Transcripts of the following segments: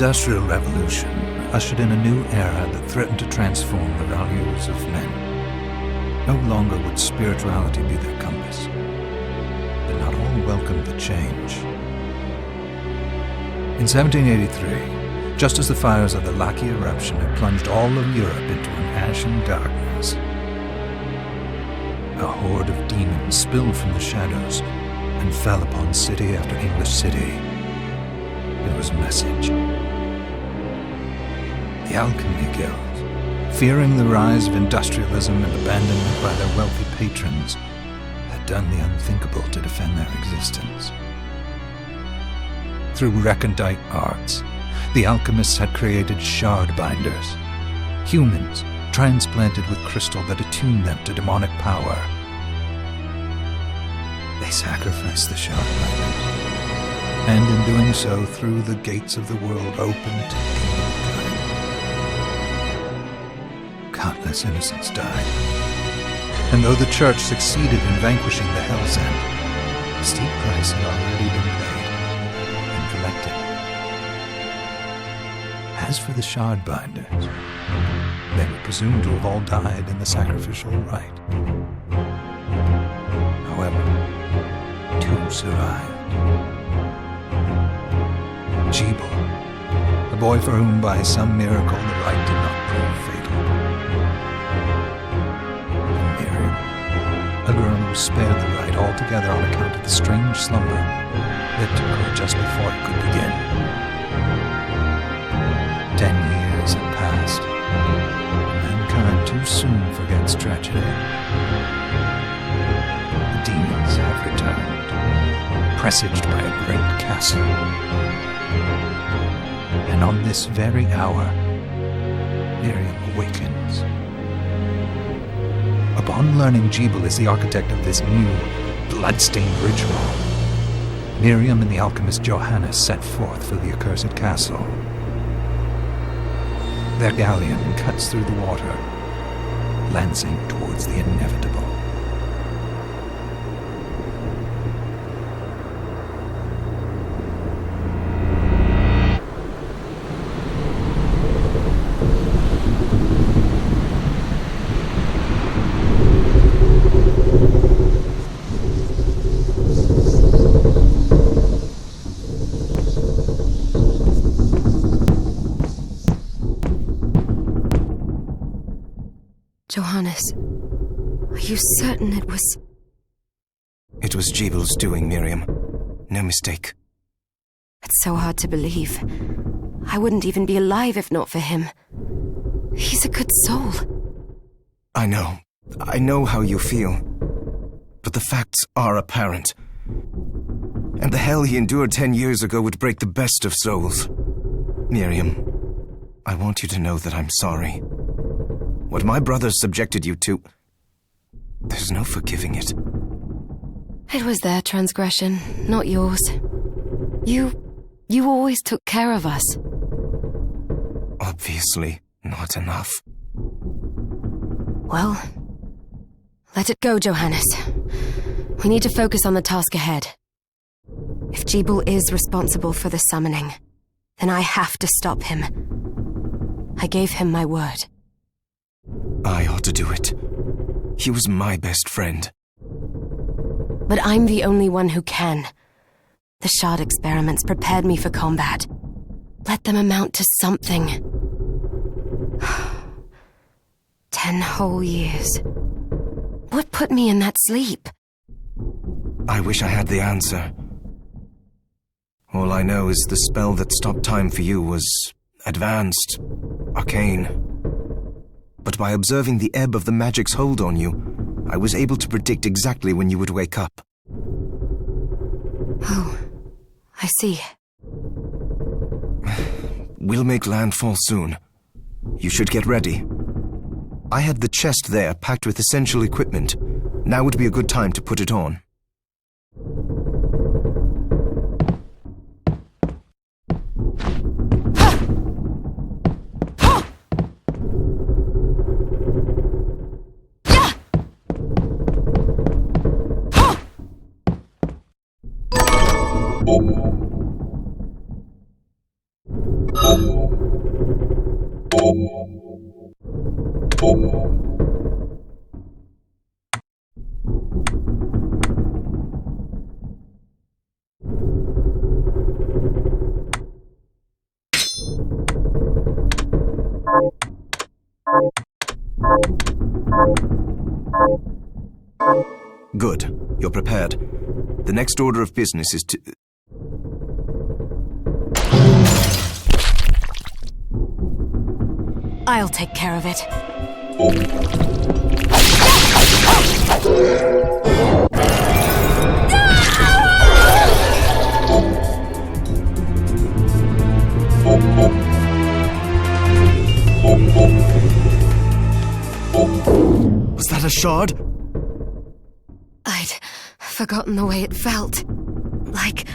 Industrial Revolution ushered in a new era that threatened to transform the values of men. No longer would spirituality be their compass, but not all welcomed the change. In 1783, just as the fires of the Laki eruption had plunged all of Europe into an ashen darkness, a horde of demons spilled from the shadows and fell upon city after English city. It was a message. The Alchemy Guild, fearing the rise of industrialism and abandonment by their wealthy patrons, had done the unthinkable to defend their existence. Through recondite arts, the alchemists had created shard binders, humans transplanted with crystal that attuned them to demonic power. They sacrificed the shard binders, and in doing so threw the gates of the world open to humankind. Countless innocents died, and though the Church succeeded in vanquishing the Hell's End, a steep price had already been paid and collected. As for the shard binders, they were presumed to have all died in the sacrificial rite. However, two survived. Jebel, a boy for whom by some miracle the rite did not prove fatal. And Miriam, a girl who was spared the rite altogether on account of the strange slumber that took her just before it could begin. 10 years had passed. Mankind too soon forgets tragedy. The demons have returned, presaged by a great castle. And on this very hour, Miriam awakens. Upon learning Jebel is the architect of this new, bloodstained ritual, Miriam and the alchemist Johannes set forth for the accursed castle. Their galleon cuts through the water, lancing towards the inevitable. Johannes, are you certain it was... It was Jebel's doing, Miriam. No mistake. It's so hard to believe. I wouldn't even be alive if not for him. He's a good soul. I know how you feel. But the facts are apparent. And the hell he endured 10 years ago would break the best of souls. Miriam, I want you to know that I'm sorry. What my brothers subjected you to, there's no forgiving it. It was their transgression, not yours. You always took care of us. Obviously, not enough. Well, let it go, Johannes. We need to focus on the task ahead. If Jebel is responsible for the summoning, then I have to stop him. I gave him my word. I ought to do it. He was my best friend. But I'm the only one who can. The shard experiments prepared me for combat. Let them amount to something. 10 whole years. What put me in that sleep? I wish I had the answer. All I know is the spell that stopped time for you was advanced, arcane. But by observing the ebb of the magic's hold on you, I was able to predict exactly when you would wake up. Oh, I see. We'll make landfall soon. You should get ready. I had the chest there packed with essential equipment. Now would be a good time to put it on. Good. You're prepared. The next order of business is to... I'll take care of it. Was that a shard? I'd forgotten the way it felt. Like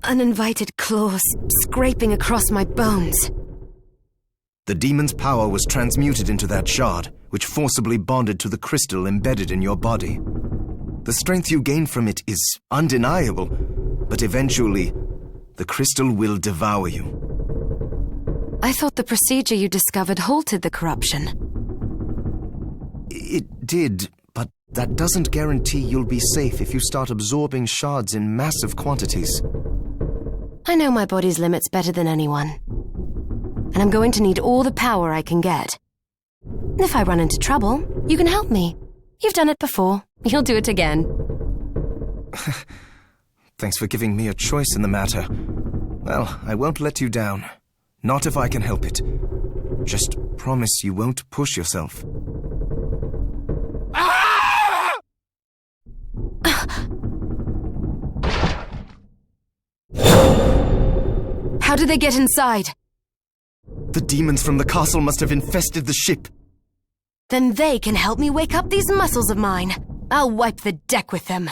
uninvited claws scraping across my bones. The demon's power was transmuted into that shard, which forcibly bonded to the crystal embedded in your body. The strength you gain from it is undeniable, but eventually, the crystal will devour you. I thought the procedure you discovered halted the corruption. It did, but that doesn't guarantee you'll be safe if you start absorbing shards in massive quantities. I know my body's limits better than anyone. And I'm going to need all the power I can get. If I run into trouble, you can help me. You've done it before. You'll do it again. Thanks for giving me a choice in the matter. Well, I won't let you down. Not if I can help it. Just promise you won't push yourself. How did they get inside? The demons from the castle must have infested the ship. Then they can help me wake up these muscles of mine. I'll wipe the deck with them.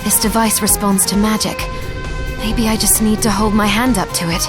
This device responds to magic. Maybe I just need to hold my hand up to it.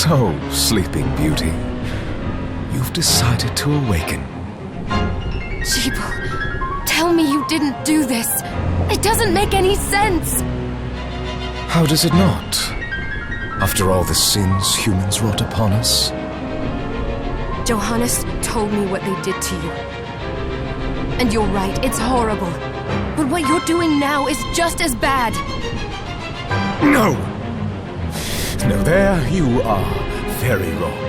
So, Sleeping Beauty, you've decided to awaken. Jeeble, tell me you didn't do this. It doesn't make any sense. How does it not? After all the sins humans wrought upon us? Johannes told me what they did to you. And you're right, it's horrible. But what you're doing now is just as bad. No! No, there you are very wrong.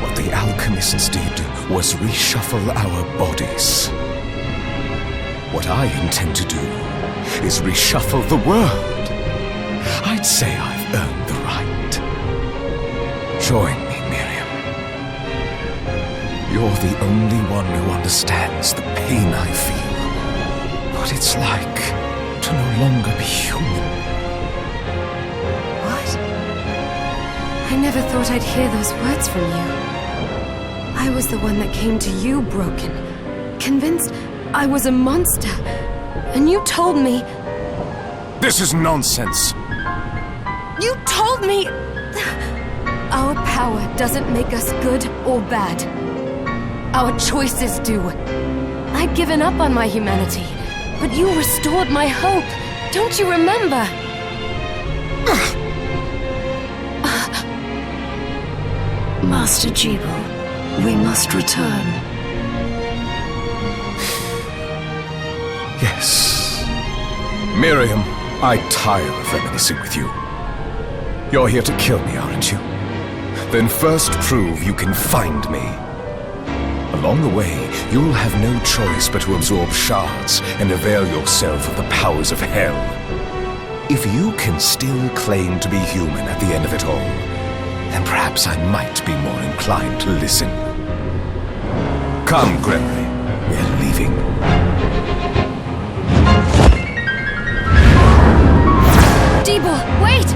What the alchemists did was reshuffle our bodies. What I intend to do is reshuffle the world. I'd say I've earned the right. Join me, Miriam. You're the only one who understands the pain I feel. What it's like to no longer be human. I never thought I'd hear those words from you. I was the one that came to you broken, convinced I was a monster. And you told me... This is nonsense! You told me... Our power doesn't make us good or bad. Our choices do. I'd given up on my humanity, but you restored my hope. Don't you remember? Master Jeeble, we must return. Yes. Miriam, I tire of reminiscing with you. You're here to kill me, aren't you? Then first prove you can find me. Along the way, you'll have no choice but to absorb shards and avail yourself of the powers of hell. If you can still claim to be human at the end of it all, then perhaps I might be more inclined to listen. Come, Gregory. We're leaving. Jeeble, wait!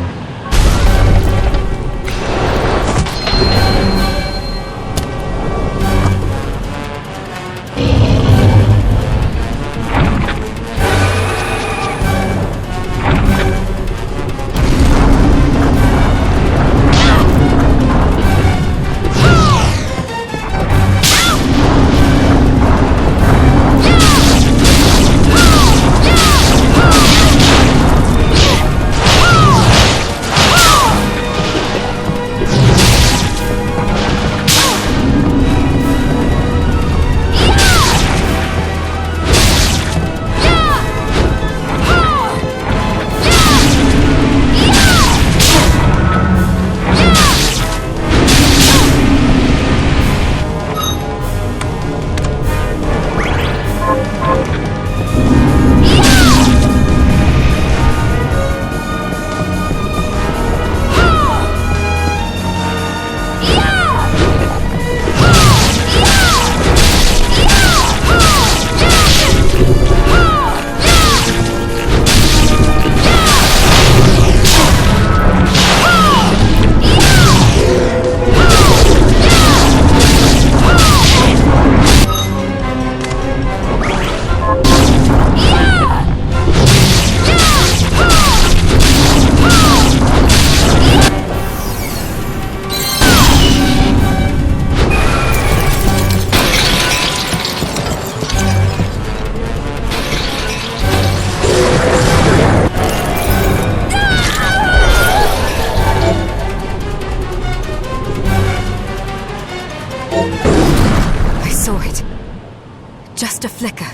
just a flicker.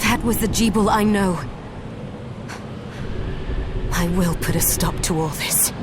That was the Jeeble I know. I will put a stop to all this.